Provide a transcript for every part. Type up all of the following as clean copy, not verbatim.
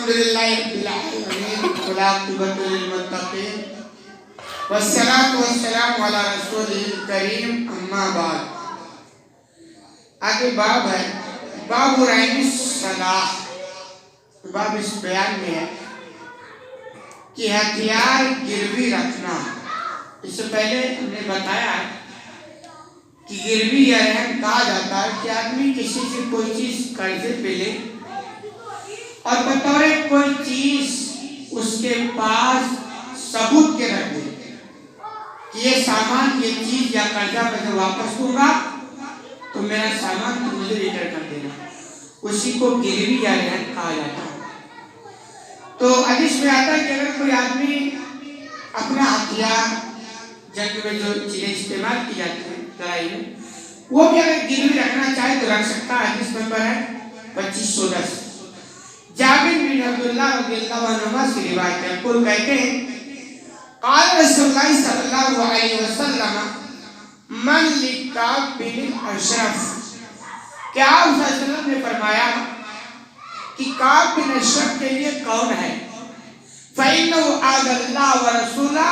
الحمدللہ رب العالمین والعاقبۃ للمتقین والصلاة والسلام علی رسولہ الکریم اما بعد. آگے باب ہے باب رحم الصلاح. باب اس بیان میں ہے کہ ہتھیار گروی رکھنا. اس سے پہلے ہم نے بتایا کہ گروی یا رہن کہا جاتا ہے کہ آدمی کسی سے کوئی چیز قرضے پہ لے اور بطور کوئی چیز اس کے پاس ثبوت کے رکھ دے کہ یہ سامان یہ چیز یا قرضہ میں واپس دوں گا تو میرا سامان تو مجھے ریٹرن کر دینا. اسی کو گروی یا رہن کہا جاتا ہے. تو حدیث میں آتا ہے کہ اگر کوئی آدمی اپنا ہتھیار جنگ میں جو چیزیں استعمال کی جاتی ہیں لڑائی میں وہ بھی اگر گروی رکھنا چاہے تو رکھ سکتا ہے. حدیث نمبر ہے 2510. جابر بن عبداللہ رضی اللہ عنہما سے روایت ہے. کل کہتے ہیں قال رسول اللہ صلی اللہ علیہ وسلم من لکعب بن اشرف. کہ آپ صلی اللہ علیہ وسلم نے فرمایا کہ کعب بن اشرف کے لیے کون ہے؟ فَإِنَّهُ آذَى اللَّهَ وَرَسُولَهُ.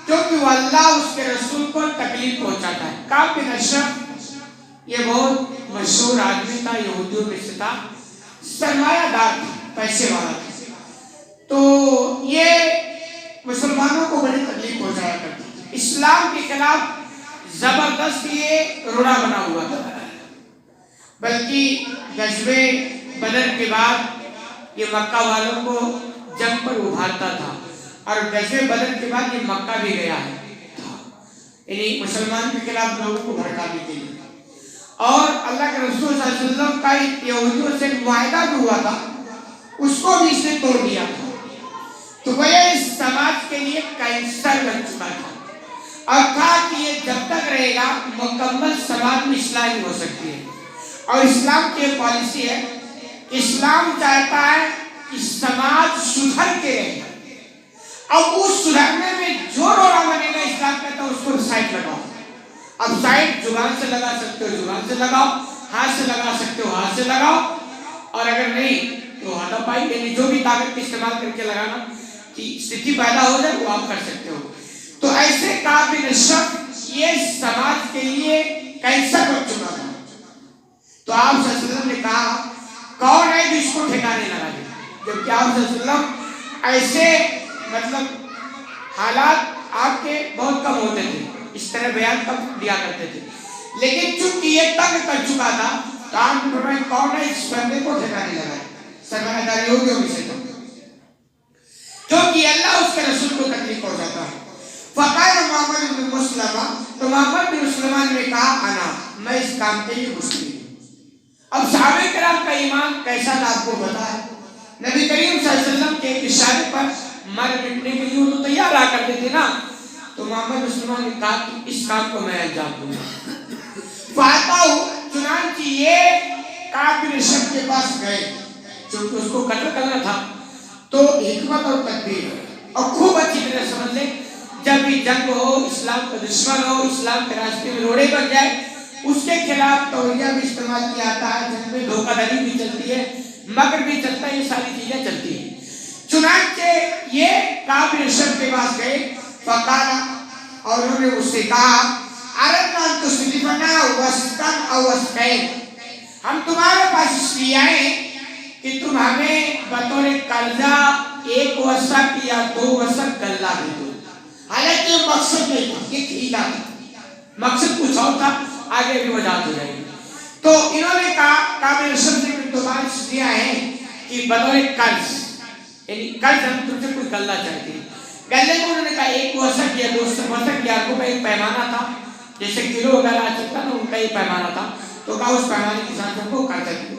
کیونکہ وہ اللہ اس کے رسول کو تکلیف پہنچاتا ہے. کعب بن اشرف یہ بہت مشہور آدمی تھا, یہودیوں میں سے تھا, سرمایہ دار تھا, پیسے والا تھا. تو یہ مسلمانوں کو بڑی تکلیف پہنچایا کرتی تھی. اسلام کے خلاف زبردست یہ روڑا بنا ہوا تھا. بلکہ غزوہ بدر کے بعد یہ مکہ والوں کو جنگ پر ابھارتا تھا اور غزوہ بدر کے بعد یہ مکہ بھی گیا ہے یعنی مسلمان کے خلاف لوگوں کو بھڑکانے کے لیے. اور اللہ کے رسول صلی اللہ علیہ وسلم کا یہودیوں سے معاہدہ بھی ہوا تھا, اس کو بھی اس نے توڑ دیا تھا. تو وہ اس سماج کے لیے کینسر بن چکا تھا اور کہا کہ یہ جب تک رہے گا مکمل سماج میں اصلاح نہیں ہو سکتی ہے. اور اسلام کی ایک پالیسی ہے, اسلام چاہتا ہے کہ سماج سدھر کے رہے. اب اس سدھرنے میں جو روڑا بنے گا اسلام کہتا ہے اس کو سائڈ لگاؤ. اب سائڈ زبان سے لگا سکتے ہو زبان سے لگاؤ, ہاتھ سے لگا سکتے ہو ہاتھ سے لگاؤ, اور اگر نہیں تو ہاتھوں پائی یعنی جو بھی طاقت کا استعمال کر کے لگانا کہ استھتی پیدا ہو جائے وہ آپ کر سکتے ہو. تو ایسے کعب بن اشرف یہ سماج کے لیے کینسر بن چکا تھا. تو آپ صلی اللہ علیہ وسلم نے کہا کون ہے جو اس کو ٹھکانے لگا دے. جبکہ آپ صلی اللہ علیہ وسلم ایسے مطلب حالات آپ کے بہت کم ہوتے تھے, اس طرح بیان کم دیا کرتے تھے, لیکن چونکہ یہ تنگ کر چکا تھا تو آپ نے فرمایا کون ہے اس بندے کو ٹھکانے لگا ہے. سرمایہ داری یہودیوں میں سے تھا کیونکہ اللہ اس کے رسول کو تکلیف پہنچاتا ہے. فقال محمد بن مسلمہ, تو محمد بن مسلمہ نے کہا انا, میں اس کام کے لیے مسلم. اب صحابہ کرام کا ایمان کیسا تھا آپ کو پتا ہے. نبی کریم صلی اللہ علیہ وسلم کے اشارے پر مر مٹنے کے لیے وہ تو تیار رہا کرتے تھے نا. تو محمد مسلمان نے کہا کہ اس کام کو میں انجام دوں گا. فاتا ہوں, چنانچہ یہ کعب بن اشرف کے پاس گئے چونکہ اس کو قتل کرنا تھا. تو حکمت اور تدبیر اور خوب اچھی طرح سمجھ لیں, جب بھی جنگ ہو, اسلام کا دشمن ہو, اسلام کے راستے میں روڑے بن جائے, اس کے خلاف توریہ بھی استعمال کیا جاتا ہے, جن میں دھوکہ دھڑی بھی چلتی ہے, مکر بھی چلتا ہے, یہ ساری چیزیں چلتی ہیں. چنانچہ یہ کعب بن اشرف کے پاس گئے. فقالا, اور انہوں نے اس سے کہا اردنا ان تسلفنا وسطن او وسطین, ہم تمہارے پاس اس لیے آئے کہ تم ہمیں بطور قرضہ ایک وسق یا 2 وسق غلہ دے دو. حالانکہ یہ مقصد نہیں تھا, یہ ہیلا تھا, مقصد کچھ اور تھا, آگے بھی وضاحت ہو جائے گی. تو انہوں نے کہا کعب بن اشرف سے کہ تمہارے اس لیے آئے ہیں کہ بطور قرض یعنی قرض ہم تم سے کوئی غلہ چاہتے ہیں. غلے کو انہوں نے کہا 1 وسق یا 2 وسق یا کو ایک پیمانہ تھا, جیسے کلو وغیرہ آ چکتا نا, ان کا ایک پیمانہ تھا. تو کہا اس پیمانے کے ساتھ ہم کو قرضہ دو.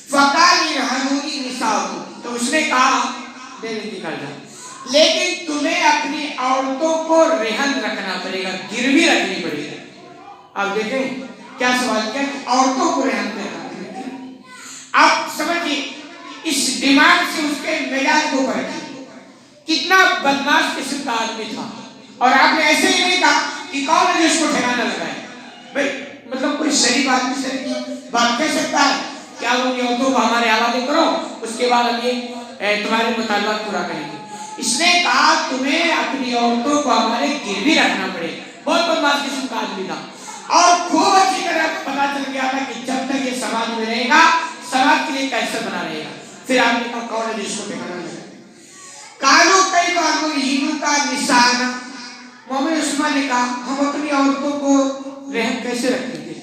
فقال ارهنوني نساءکم, تو اس نے کہا دے دیں قرضہ, لیکن تمہیں اپنی عورتوں کو رہن رکھنا پڑے گا, گروی رکھنی پڑے گی. اب دیکھیں کیا سوال کیا کہ عورتوں کو رہن پہ رکھنا پڑے گا. اب سمجھئے اس ڈیمانڈ سے اس کے مزاج کو پرکھیں کتنا بدماش قسم کا آدمی تھا. اور آپ نے ایسے ہی نہیں کہا کہ کون ہے جو اس کو ٹھکانا لگائے. بھئی مطلب کوئی شریف آدمی سے کی بات کہہ سکتا ہے کہ آپ ان عورتوں کو ہمارے حوالے کرو, اس کے بعد ہم یہ تمہارے مطالبات پورا کریں گے. اس نے کہا تمہیں اپنی عورتوں کو ہمارے گروی رکھنا پڑے. بہت بدماش قسم کا آدمی تھا اور خوب اچھی طرح پتا چل گیا تھا کہ جب تک یہ سماج میں رہے گا سماج کے لیے کیسے بنا رہے گا. پھر آپ نے کہا کون ہے جس کو ٹھکانا لگا. کالو کئی بار ہندو کا نشانہ. محمد عثمان نے کہا ہم اپنی عورتوں کو رحم کیسے رکھیں گے؟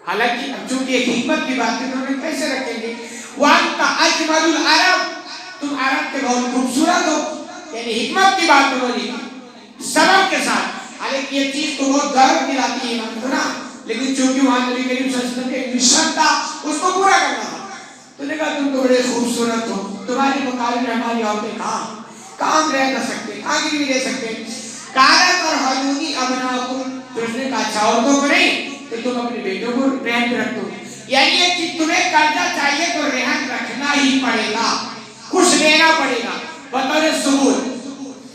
حالانکہ اب چونکہ ایک حکمت کی بات ہے تو انہیں کیسے رکھیں گے؟ وَأَنْتَ أَجْمَلُ الْعَرَبِ, تم عرب کے بہت خوبصورت ہو. یعنی حکمت کی بات بولی سبب کے ساتھ. حالانکہ یہ چیز تو بہت گرو دلاتی ہے ایمان کو نا, لیکن چونکہ وہاں نبی کریم صلی اللہ علیہ وسلم کے مشن تھا اس کو پورا کرنا تھا. تو نے کہا تم تو بڑے خوبصورت ہو, تمہاری مقابلے میں ہماری عورتیں کہاں رہ نہ سکتے, کہاں بھی رہ سکتے. کالا پر حلونی ابناکم, تو اس نے کہا اچھا عورتوں کو نہیں تو تم اپنے بیٹوں کو رہن پہ رکھ دو. یعنی یہ کہ تمہیں قرضہ چاہیے تو رہن رکھنا ہی پڑے گا, کچھ لینا پڑے گا بطور ثبوت.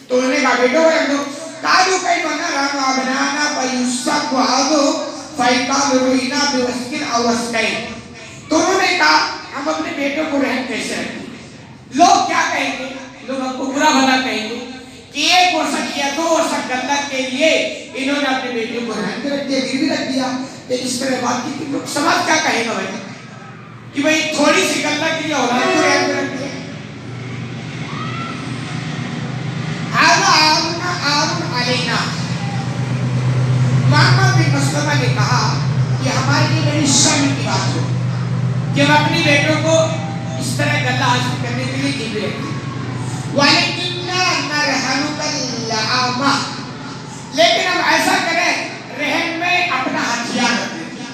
تو انہوں نے کہا بیٹوں کو رکھ دو. کالو کئی بنا رانا ابنانا فیوسق وعدو فیقال روینا بوسکن او وسکین. تو انہوں نے کہا ہم اپنے بیٹوں کو رہن کیسے رکھیں؟ لوگ کیا کہیں گے؟ لوگ ہم کو برا بھلا کہیں گے کہ ایک وسق یا دو وسق گندک کے لیے انہوں نے اپنے بیٹوں کو رہن پہ رکھ دیا, گروی رکھ دیا. اس طرح بات کی لوگ سمجھ کیا کہے گا بھائی کہ بھائی تھوڑی سی گندک کے لیے اولاد کو رہن پہ رکھ دیا. علینا. محمد بن مسلمہ نے کہا کہ ہمارے لیے بڑی شرم کی بات ہو کہ ہم اپنی بیٹوں کو اس طرح گلہ حاصل کرنے کے لیے گروی رکھتے ہیں. وَلَكِنَّا نَرْحَنُكَ اللَّعَامَةَ, لیکن ہم ایسا کریں رہن میں اپنا ہتھیار رکھ دیں.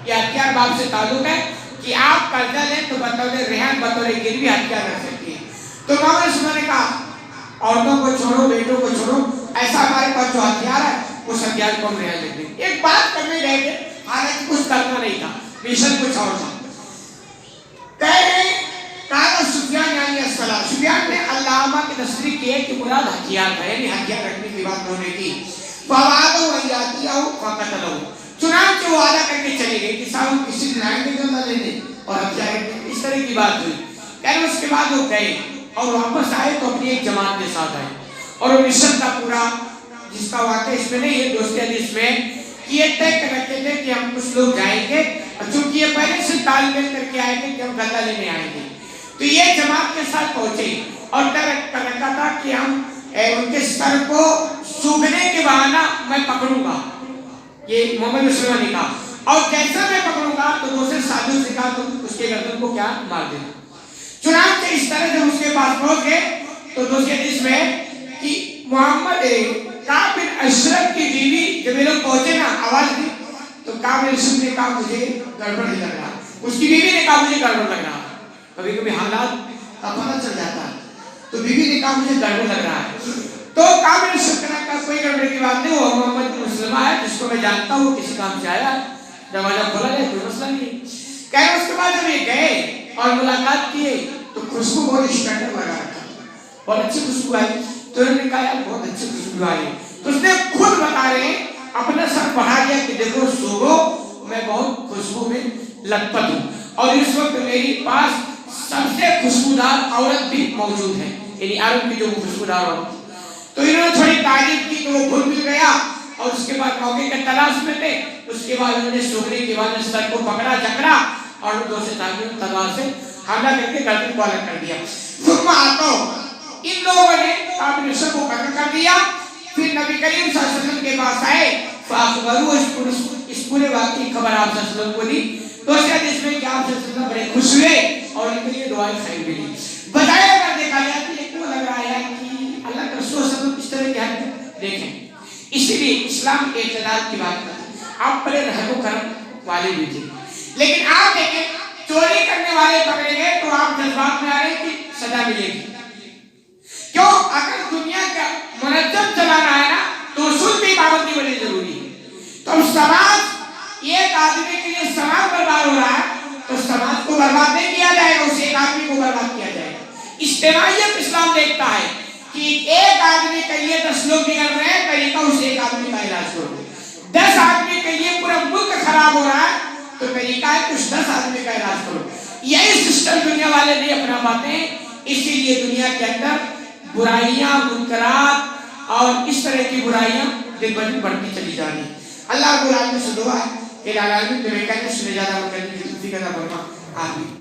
یہ ہتھیار باپ سے تعلق ہے کہ آپ قرضہ لیں تو بطور رہن بطور گروی ہتھیار رکھ سکتے ہیں. تو محمد عثمان نے کہا عورتوں کو چھوڑو بیٹوں کو چھوڑو, ایسا ہمارے پاس جو ہتھیار ہے اس ہتھیار کو ہم رہن لیں گے. ایک بات کرنے رہ گئے, حالانکہ کچھ کرنا نہیں تھا, مشن کچھ اور تھا. کہہ رہے کہا سفیان یعنی السلام. سفیان نے علامہ کی تصریح کی ہے کہ مراد ہتھیار تھا, یعنی ہتھیار رکھنے کی بات انہوں نے کی. فوادو ویاتیہ فقتلہ, چنانچہ وہ وعدہ کر کے چلے گئے کہ صاحب ہم کسی دن آئیں گے جلدہ لینے اور ہتھیار رکھنے. اس طرح کی بات ہوئی. کہنے اس کے بعد وہ گئے اور واپس آئے تو اپنی ایک جماعت کے ساتھ آئے اور وہ مشن کا پورا, جس کا واقعہ اس میں نہیں ہے دوستی حدیث میں, کہ یہ طے کر رکھے تھے کہ ہم کچھ لوگ جائیں گے اور چونکہ یہ پہلے سے تال میل کر کے آئے تھے کہ ہم گلہ لینے آئیں گے. تو یہ جماعت کے ساتھ پہنچے اور طے کر رکھا تھا کہ ہم ان کے سر کو سوکھنے کے بہانہ میں پکڑوں گا. یہ محمد عثمان نے کہا اور جیسا میں پکڑوں گا تو دوسرے ساتھیوں سے کہا تو اس کے گردن کو کیا مار دینا. چنانچہ اس طرح جب اس کے پاس پہنچ گئے تو دوسری حدیث میں کہ محمد کعب بن اشرف کی بیوی جب یہ لوگ پہنچے نا آواز دی تو کعب بن اشرف نے کہا مجھے گڑبڑ نہیں لگ رہا. اس کی بیوی نے کہا مجھے گڑبڑ لگ رہا. کبھی کبھی حالات کا پتہ چل جاتا ہے. تو بیوی نے کہا مجھے گڑبڑ لگ رہا ہے. تو کعب بن اشرف نے کہا کوئی گڑبڑ کی بات نہیں, وہ محمد بن مسلمہ ہے جس کو میں جانتا ہوں, کسی کام سے آیا ہے, دروازہ کھولا جائے کوئی مسئلہ نہیں. کہہ اس کے بعد جب یہ گئے اور ملاقات کیے تو خوشبو بہت اسٹینڈرڈ لگا رکھا, بہت اچھی خوشبو آئی. تو انہوں نے کہا یار بہت اچھی خوشبو آئی. تو اس نے خود بتا رہے ہیں اپنا سر بڑھا دیا کہ دیکھو سوگو میں بہت خوشبو میں لطپت ہوں اور اس وقت میری پاس سب سے خوشبودار عورت بھی موجود ہے, یعنی عرب کی جو خوشبودار عورت. تو انہوں نے تھوڑی تعریف کی تو وہ خود مل گیا اور اس کے بعد موقع کے تلاش میں تھے. اس کے بعد انہوں نے سوگنے کے بعد سر کو پکڑا جکڑا اور دوسرے تاکیوں تلوار سے حملہ کر کے گردن کو الگ کر دیا. ثم آتو, ان لوگوں نے کعب بن اشرف کو قتل کر دیا. پھر نبی کریم صلی اللہ علیہ وسلم کے پاس آئے فاخبروا, اس پورے واقعی خبر آپ صلی اللہ علیہ وسلم کو دی. دوسری حدیث میں کہ آپ صلی اللہ علیہ وسلم بڑے خوش ہوئے اور ان کے لیے دعائیں خیر بھی دی. بجائے اگر دیکھا جائے تو یہ کیوں لگ رہا ہے کہ اللہ کے رسول صلی اللہ علیہ وسلم اس طرح کی حرکت دیکھیں. اسی لیے اسلام اعتدال کی بات کرتے ہیں. آپ بڑے رحم و کرم والے بھی تھے, لیکن آپ دیکھیں چوری کرنے والے پکڑے گئے تو آپ جذبات میں آ رہے کہ سزا ملے گی. کیوں؟ اگر دنیا کا منظم چلانا ہے نا تو اصول کی پابندی بڑی ضروری ہے. تو سماج ایک آدمی کے لیے سماج برباد ہو رہا ہے تو سماج کو برباد نہیں کیا جائے گا, اس ایک آدمی کو برباد کیا جائے گا. اجتماعیت اسلام دیکھتا ہے کہ ایک آدمی کے لیے 10 لوگ بگڑ رہے ہیں, طریقہ اس ایک آدمی کا علاج کرو. 10 آدمی کے لیے پورا ملک خراب ہو رہا ہے تو طریقہ ہے کچھ 10 آدمی کا علاج کرو. یہی سسٹم دنیا والے نہیں اپنا پاتے ہیں اسی لیے دنیا کے اندر برائیاں، منکرات اور اس طرح کی برائیاں دن بدن بڑھتی چلی جا رہی ہیں۔ اللہ رب العالمین سے دعا ہے کہ العالمین میرے کہنے سے زیادہ عمل کرنے کی توفیق عطا فرما، آمین۔